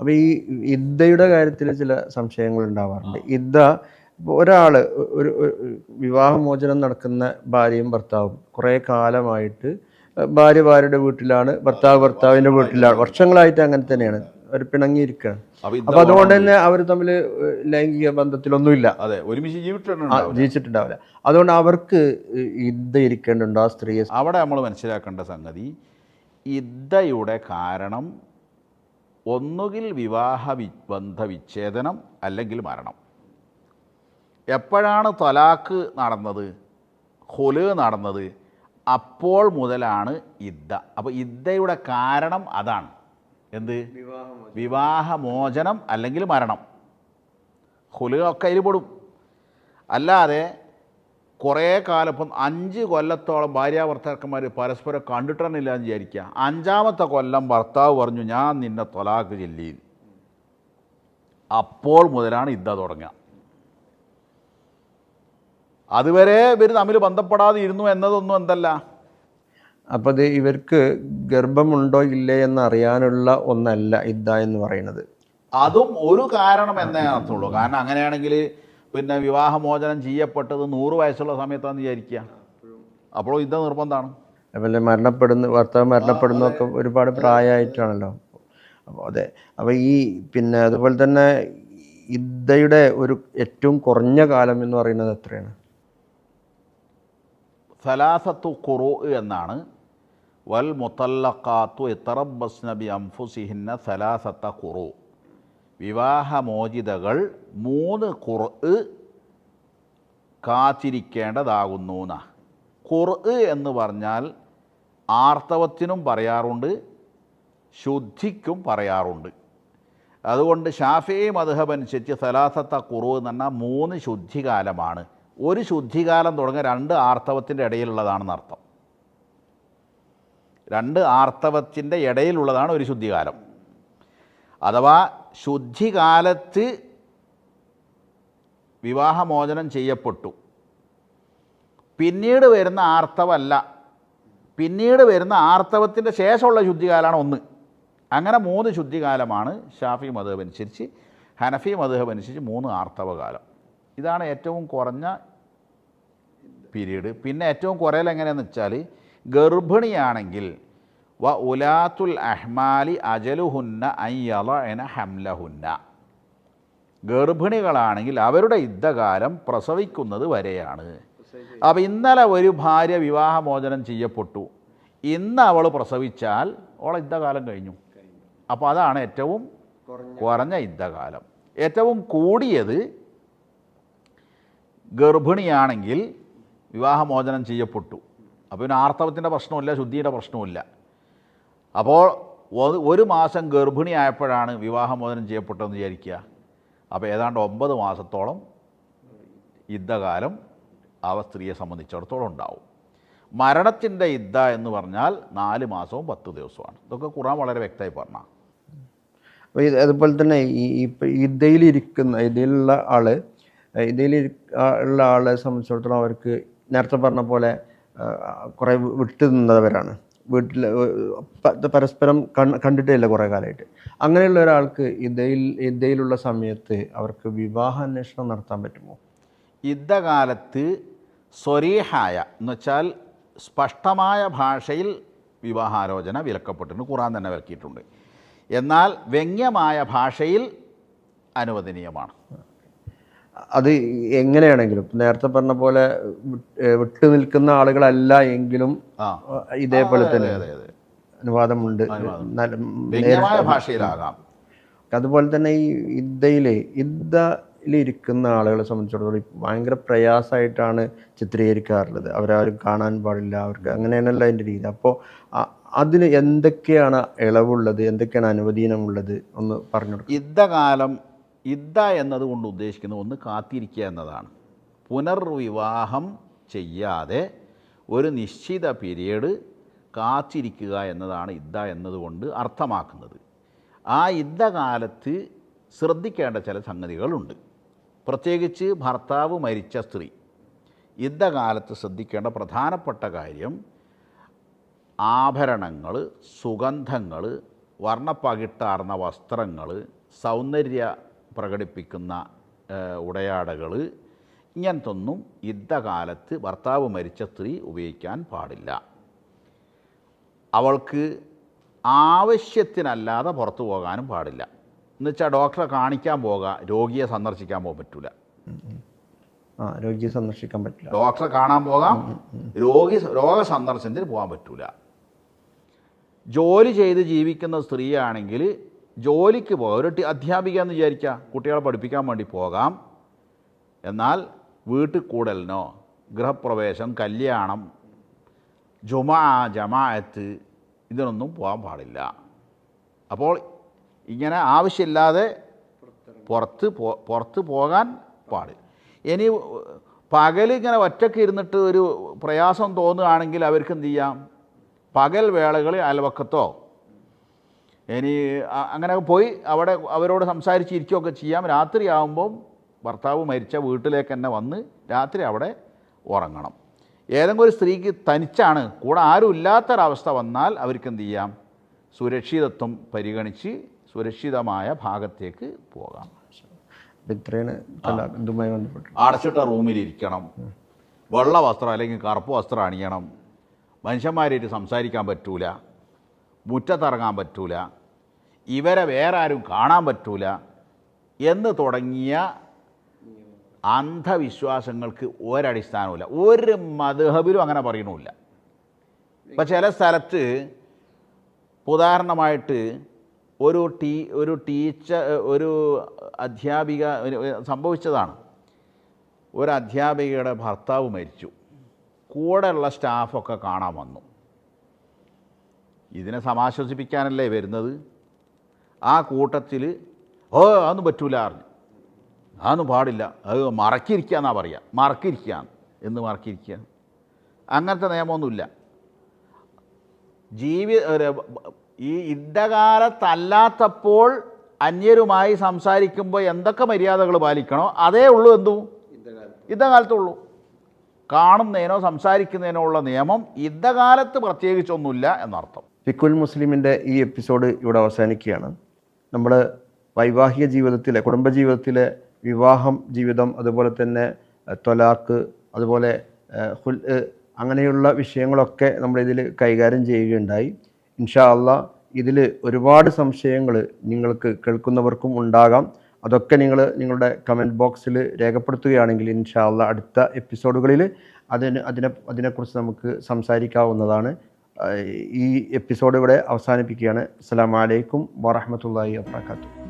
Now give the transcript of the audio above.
അപ്പോൾ ഈ ഇദ്ദയുടെ കാര്യത്തിൽ ചില സംശയങ്ങൾ ഉണ്ടാവാറുണ്ട്. ഇദ്ദ ഒരാൾ ഒരു വിവാഹമോചനം നടക്കുന്ന ഭാര്യയും ഭർത്താവും കുറേ കാലമായിട്ട് ഭാര്യ ഭാര്യയുടെ വീട്ടിലാണ്, ഭർത്താവ് ഭർത്താവിൻ്റെ വീട്ടിലാണ്, വർഷങ്ങളായിട്ട് അങ്ങനെ തന്നെയാണ്, അവർ പിണങ്ങിയിരിക്കുകയാണ്. അപ്പൊ അതുകൊണ്ട് തന്നെ അവർ തമ്മിൽ ലൈംഗിക ബന്ധത്തിലൊന്നുമില്ല, അതെ, ഒരുമിച്ച് ജീവിച്ചിട്ടുണ്ടാവില്ല. അതുകൊണ്ട് അവർക്ക് ഇദ്ദ ഇരിക്കേണ്ടുണ്ടോ ആ സ്ത്രീയെ? അവിടെ നമ്മൾ മനസ്സിലാക്കേണ്ട സംഗതി, ഇദ്ദയുടെ കാരണം ഒന്നുകിൽ ബന്ധവിച്ഛേദനം അല്ലെങ്കിൽ മരണം. എപ്പോഴാണ് തലാക്ക് നടന്നത്, ഖുല് നടന്നത്, അപ്പോൾ മുതലാണ് ഇദ്ദ. അപ്പോൾ ഇദ്ദയുടെ കാരണം അതാണ്. എന്ത്? വിവാഹമോചനം അല്ലെങ്കിൽ മരണം. ഖുല് ഒക്കെ അതിൽ പെടും. അല്ലാതെ കുറേ കാലം, ഇപ്പം 5 കൊല്ലത്തോളം ഭാര്യാഭർത്താക്കന്മാർ പരസ്പരം കണ്ടിട്ടില്ല എന്ന് വിചാരിക്കുക. 5ാമത്തെ കൊല്ലം ഭർത്താവ് പറഞ്ഞു ഞാൻ നിന്നെ തൊലാക്ക് ചൊല്ലി, അപ്പോൾ മുതലാണ് ഇദ്ദ തുടങ്ങുക. അതുവരെ ഇവർ തമ്മിൽ ബന്ധപ്പെടാതെ ഇരുന്നു എന്നതൊന്നും എന്തല്ല. അപ്പോൾ അത് ഇവർക്ക് ഗർഭമുണ്ടോ ഇല്ലേ എന്നറിയാനുള്ള ഒന്നല്ല ഇദ്ദ എന്ന് പറയുന്നത്. അതും ഒരു കാരണം എന്നേ അർത്ഥമുള്ളൂ. കാരണം അങ്ങനെയാണെങ്കിൽ പിന്നെ വിവാഹമോചനം ചെയ്യപ്പെട്ടത് 100 വയസ്സുള്ള സമയത്താണെന്ന് വിചാരിക്കുക, അപ്പോൾ ഇദ്ദ നിർബന്ധമാണ്. അതുപോലെ ഭർത്താവ് മരണപ്പെടുന്നതൊക്കെ ഒരുപാട് പ്രായമായിട്ടാണല്ലോ. അപ്പോൾ അതെ. അപ്പോൾ ഈ പിന്നെ അതുപോലെ തന്നെ ഇദ്ദയുടെ ഒരു ഏറ്റവും കുറഞ്ഞ കാലം എന്ന് പറയുന്നത് എത്രയാണ്? സലാസത്തു ഖുറൂ എന്നാണ്. വൽ മുത്തല്ലഖാത്തു യതറബ്ബസ്ന ബി അൻഫുസിഹിന്ന സലാസത്ത ഖുറൂ. വിവാഹമോചിതകൾ 3 ഖുർഅ് കാത്തിരിക്കേണ്ടതാകുന്നു. ഖുർഅ് എന്ന് പറഞ്ഞാൽ ആർത്തവത്തിനും പറയാറുണ്ട്, ശുദ്ധിക്കും പറയാറുണ്ട്. അതുകൊണ്ട് ശാഫിഈ മദ്ഹബ് അനുസരിച്ച് സലാസത്ത ഖുറൂ എന്ന് പറഞ്ഞാൽ 3 ശുദ്ധികാലമാണ്. ഒരു ശുദ്ധികാലം തുടങ്ങുക 2 ആർത്തവത്തിൻ്റെ ഇടയിലുള്ളതാണെന്ന് അർത്ഥം. 2 ആർത്തവത്തിൻ്റെ ഇടയിലുള്ളതാണ് ഒരു ശുദ്ധികാലം. അഥവാ ശുദ്ധികാലത്ത് വിവാഹമോചനം ചെയ്യപ്പെട്ടു, പിന്നീട് വരുന്ന ആർത്തവമല്ല, പിന്നീട് വരുന്ന ആർത്തവത്തിൻ്റെ ശേഷമുള്ള ശുദ്ധികാലമാണ് 1. അങ്ങനെ 3 ശുദ്ധികാലമാണ് ഷാഫി മദ്ഹബ് അനുസരിച്ച്. ഹനഫി മദ്ഹബ് അനുസരിച്ച് 3 ആർത്തവകാലം. ഇതാണ് ഏറ്റവും കുറഞ്ഞ പീരീഡ്. പിന്നെ ഏറ്റവും കുറയൽ എങ്ങനെയാണെന്ന് വെച്ചാൽ, ഗർഭിണിയാണെങ്കിൽ വ ഉലാത്തുൽ അഹ്മാലി അജലുഹുന്ന അയ്യളഅന ഹംലഹുന്ന. ഗർഭിണികളാണെങ്കിൽ അവരുടെ യുദ്ധകാലം പ്രസവിക്കുന്നത് വരെയാണ്. അപ്പോൾ ഇന്നലെ ഒരു ഭാര്യ വിവാഹമോചനം ചെയ്യപ്പെട്ടു, ഇന്ന് അവൾ പ്രസവിച്ചാൽ അവളെ യുദ്ധകാലം കഴിഞ്ഞു. അപ്പോൾ അതാണ് ഏറ്റവും കുറഞ്ഞ യുദ്ധകാലം. ഏറ്റവും കൂടിയത് ഗർഭിണിയാണെങ്കിൽ വിവാഹമോചനം ചെയ്യപ്പെട്ടു, അപ്പോൾ പിന്നെ ആർത്തവത്തിൻ്റെ പ്രശ്നമില്ല, ശുദ്ധിയുടെ പ്രശ്നമില്ല. അപ്പോൾ 1 മാസം ഗർഭിണിയായപ്പോഴാണ് വിവാഹമോചനം ചെയ്യപ്പെട്ടതെന്ന് വിചാരിക്കുക. അപ്പോൾ ഏതാണ്ട് 9 മാസത്തോളം യുദ്ധകാലം ആ സ്ത്രീയെ സംബന്ധിച്ചിടത്തോളം ഉണ്ടാവും. മരണത്തിൻ്റെ ഇദ്ദ എന്ന് പറഞ്ഞാൽ 4 മാസവും 10 ദിവസമാണ്. ഇതൊക്കെ ഖുർആൻ വളരെ വ്യക്തമായി പറഞ്ഞാൽ. അപ്പോൾ അതുപോലെ തന്നെ ഈ ഇദ്ദയിലുള്ള ആളെ സംബന്ധിച്ചിടത്തോളം അവർക്ക് നേരത്തെ പറഞ്ഞ പോലെ കുറേ വിട്ടു നിന്നവരാണ്, വീട്ടിൽ പരസ്പരം കണ്ടിട്ടേ ഇല്ല കുറേ കാലമായിട്ട്. അങ്ങനെയുള്ള ഒരാൾക്ക് ഇദ്ദയിലുള്ള സമയത്ത് അവർക്ക് വിവാഹാന്വേഷണം നടത്താൻ പറ്റുമോ? യുദ്ധകാലത്ത് സ്വരീഹായ എന്ന് വെച്ചാൽ സ്പഷ്ടമായ ഭാഷയിൽ വിവാഹാലോചന വിലക്കപ്പെട്ടിട്ടുണ്ട്, ഖുർആൻ തന്നെ വിലക്കിയിട്ടുണ്ട്. എന്നാൽ വ്യംഗ്യമായ ഭാഷയിൽ അനുവദനീയമാണ്. അത് എങ്ങനെയാണെങ്കിലും നേരത്തെ പറഞ്ഞ പോലെ വിട്ടു നിൽക്കുന്ന ആളുകളല്ല എങ്കിലും ഇതേപോലെ തന്നെ അനുവാദമുണ്ട്, ഭാഷയിലാകാം. അതുപോലെ തന്നെ ഈ ഇദ്ദയിലിരിക്കുന്ന ആളുകളെ സംബന്ധിച്ചിടത്തോളം ഭയങ്കര പ്രയാസമായിട്ടാണ് ചിത്രീകരിക്കാറുള്ളത്. അവരാരും കാണാൻ പാടില്ല, അവർക്ക് അങ്ങനെയാണല്ലോ അതിൻ്റെ രീതി. അപ്പോൾ അതിന് എന്തൊക്കെയാണ് ഇളവുള്ളത്, എന്തൊക്കെയാണ് അനുവദീനമുള്ളത് ഒന്ന് പറഞ്ഞു കൊടുക്കും. ഇദ്ദ എന്നതുകൊണ്ട് ഉദ്ദേശിക്കുന്നത് ഒന്ന് കാത്തിരിക്കുക എന്നതാണ്. പുനർവിവാഹം ചെയ്യാതെ ഒരു നിശ്ചിത പീരീഡ് കാത്തിരിക്കുക എന്നതാണ് ഇദ്ദ എന്നതുകൊണ്ട് അർത്ഥമാക്കുന്നത്. ആ യുദ്ധകാലത്ത് ശ്രദ്ധിക്കേണ്ട ചില സംഗതികളുണ്ട്. പ്രത്യേകിച്ച് ഭർത്താവ് മരിച്ച സ്ത്രീ യുദ്ധകാലത്ത് ശ്രദ്ധിക്കേണ്ട പ്രധാനപ്പെട്ട കാര്യം ആഭരണങ്ങൾ, സുഗന്ധങ്ങൾ, വർണ്ണപ്പകിട്ടാർന്ന വസ്ത്രങ്ങൾ, സൗന്ദര്യ പ്രകടിപ്പിക്കുന്ന ഉടയാടകൾ, ഇങ്ങനത്തൊന്നും യുദ്ധകാലത്ത് ഭർത്താവ് മരിച്ച സ്ത്രീ ഉപയോഗിക്കാൻ പാടില്ല. അവൾക്ക് ആവശ്യത്തിനല്ലാതെ പുറത്തു പോകാനും പാടില്ല. എന്നുവെച്ചാൽ ഡോക്ടറെ കാണിക്കാൻ പോകാം, രോഗിയെ സന്ദർശിക്കാൻ പോകാൻ പറ്റില്ല. രോഗിയെ സന്ദർശിക്കാൻ പറ്റില്ല. ഡോക്ടറെ കാണാൻ പോകാം, രോഗ സന്ദർശനത്തിന് പോകാൻ പറ്റില്ല. ജോലി ചെയ്ത് ജീവിക്കുന്ന സ്ത്രീയാണെങ്കിൽ ജോലിക്ക് പോകാം. ഒരു അധ്യാപിക എന്ന് വിചാരിക്കുക, കുട്ടികളെ പഠിപ്പിക്കാൻ വേണ്ടി പോകാം. എന്നാൽ വീട്ടിൽ കൂടലിനോ ഗൃഹപ്രവേശം, കല്യാണം, ജമാഅത്ത് ഇതിനൊന്നും പോകാൻ പാടില്ല. അപ്പോൾ ഇങ്ങനെ ആവശ്യമില്ലാതെ പുറത്ത് പോകാൻ പാടില്ല. ഇനി പകലിങ്ങനെ ഒറ്റയ്ക്ക് ഇരുന്നിട്ട് ഒരു പ്രയാസം തോന്നുകയാണെങ്കിൽ അവർക്ക് എന്ത് ചെയ്യാം, പകൽ വേളകളിൽ അയൽവക്കത്തോ ഇനി അങ്ങനെ പോയി അവിടെ അവരോട് സംസാരിച്ചിരിക്കുകയൊക്കെ ചെയ്യാം. രാത്രിയാകുമ്പം ഭർത്താവ് മരിച്ച വീട്ടിലേക്ക് തന്നെ വന്ന് രാത്രി അവിടെ ഉറങ്ങണം. ഏതെങ്കിലും ഒരു സ്ത്രീക്ക് തനിച്ചാണ്, കൂടെ ആരും ഇല്ലാത്തൊരവസ്ഥ വന്നാൽ അവർക്ക് എന്ത് ചെയ്യാം, സുരക്ഷിതത്വം പരിഗണിച്ച് സുരക്ഷിതമായ ഭാഗത്തേക്ക് പോകാം. ഇത്രയാണ് ഇതുമായി ബന്ധപ്പെട്ട്. അടച്ചിട്ട റൂമിലിരിക്കണം, വെള്ള വസ്ത്രം അല്ലെങ്കിൽ കറുപ്പ് വസ്ത്രം അണിയണം, മനുഷ്യന്മാരായിട്ട് സംസാരിക്കാൻ പറ്റൂല, മുറ്റത്തിറങ്ങാൻ പറ്റൂല, ഇവരെ വേറെ ആരും കാണാൻ പറ്റൂല എന്ന് തുടങ്ങിയ അന്ധവിശ്വാസങ്ങൾക്ക് ഒരടിസ്ഥാനവുമില്ല. ഒരു മദ്ഹബിലും അങ്ങനെ പറയണമില്ല. ഇപ്പം ചില സ്ഥലത്ത് ഉദാഹരണമായിട്ട് ഒരു അധ്യാപിക സംഭവിച്ചതാണ്. ഒരു അധ്യാപികയുടെ ഭർത്താവ് മരിച്ചു. കൂടെയുള്ള സ്റ്റാഫൊക്കെ കാണാൻ വന്നു. ഇതിനെ സമാശ്വസിപ്പിക്കാനല്ലേ വരുന്നത്. ആ കൂട്ടത്തിൽ അതൊന്നും പറ്റൂല അറിഞ്ഞു, അതൊന്നും പാടില്ല, അത് മറക്കിയിരിക്കുക എന്നാണ് പറയുക. മറക്കിരിക്കുക എന്ന് മറക്കിരിക്കുക, അങ്ങനത്തെ നിയമമൊന്നുമില്ല. ഈ യുദ്ധകാലത്തല്ലാത്തപ്പോൾ അന്യരുമായി സംസാരിക്കുമ്പോൾ എന്തൊക്കെ മര്യാദകൾ പാലിക്കണോ അതേ ഉള്ളൂ എന്തും യുദ്ധകാലത്തുള്ളൂ. കാണുന്നതിനോ സംസാരിക്കുന്നതിനോ ഉള്ള നിയമം യുദ്ധകാലത്ത് പ്രത്യേകിച്ചൊന്നുമില്ല എന്നർത്ഥം. ഫിഖുൽ മുസ്ലിമിൻ്റെ ഈ എപ്പിസോഡ് ഇവിടെ അവസാനിക്കുകയാണ്. നമ്മൾ വൈവാഹിക ജീവിതത്തിലെ, കുടുംബജീവിതത്തിലെ വിവാഹം ജീവിതം, അതുപോലെ തന്നെ ത്വലാഖ്, അതുപോലെ അങ്ങനെയുള്ള വിഷയങ്ങളൊക്കെ നമ്മളിതിൽ കൈകാര്യം ചെയ്യുകയുണ്ടായി. ഇൻഷാ അള്ളാഹ് ഇതിൽ ഒരുപാട് സംശയങ്ങൾ നിങ്ങൾക്ക് കേൾക്കുന്നവർക്കും ഉണ്ടാകാം. അതൊക്കെ നിങ്ങളുടെ കമൻറ്റ് ബോക്സിൽ രേഖപ്പെടുത്തുകയാണെങ്കിൽ ഇൻഷാ അള്ളാഹ് അടുത്ത എപ്പിസോഡുകളിൽ അതിനെക്കുറിച്ച് നമുക്ക് സംസാരിക്കാവുന്നതാണ്. ഈ എപ്പിസോഡ് ഇവിടെ അവസാനിപ്പിക്കുകയാണ്. അസ്സലാമു അലൈക്കും വറഹ്മത്തുള്ളാഹി വബറകാതുഹു.